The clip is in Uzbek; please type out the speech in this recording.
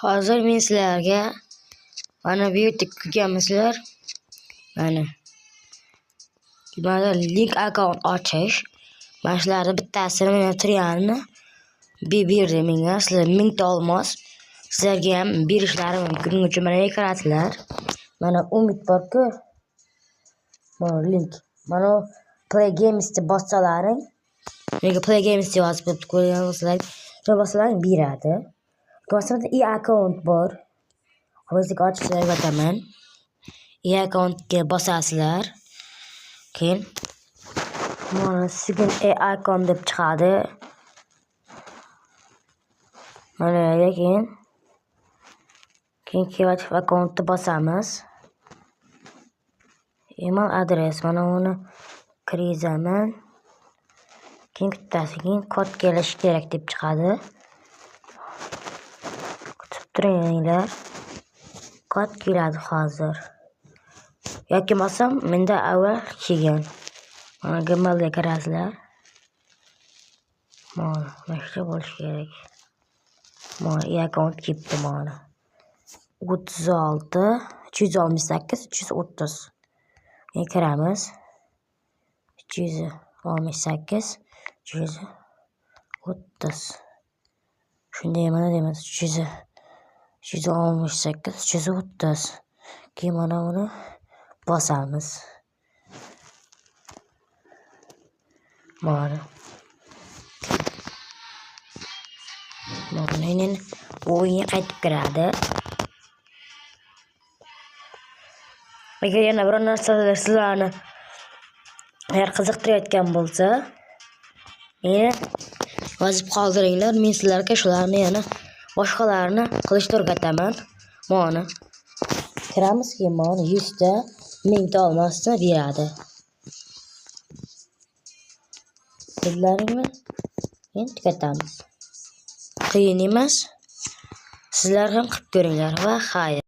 Hozir men sizlarga mana bu yerda ko'rgansizlar. Mana link account ochish. Mana shularning bittasini men Trianni berdi menga. Sizlar 1000 olmos. Sizlarga ham berishlari mumkin. Uchun mana kiratsizlar. Mana umid borku. Mana link. Mana Play Games deb bossalaring. Menga Play Games deb yozib qo'yganlar. Shuni bossalaring beradi. Qo'shimda account bor. Hozir ochishga o'taman. Accountga bosasizlar. Keyin mana sigin account deb chiqadi. Mana keyin kreativ accountni bosamiz. Email adres mana uni kirazaman. Keyin bittasiga kod kelishi kerak deb chiqadi. Kutib turinglar. Kod keladi hozir. Yoki bo'lmasam menda avval kelgan. Mana Gmailga kirasizlar. Mana shu bo'lishi kerak. Mana account kelibdi mana. 36 368 330. Kiramiz. 368 330. Shunday mana deymiz 368 330. Keyin mana uni bosamiz. Mana men o'yinga qaytib kiradi. Agar yana biror narsa sizlarni qiziqtirayotgan bo'lsa, meni yozib qoldiringlar. Men sizlarga shularni yana boshqalarini qilishni o'rgataman. Mana kiramiz, keyin mana 100 ta 1000 ta olmosni beradi. Billaringmi? Endi tugatamiz. Qiyin emas. Sizlar ham qilib ko'ringlar va xayr.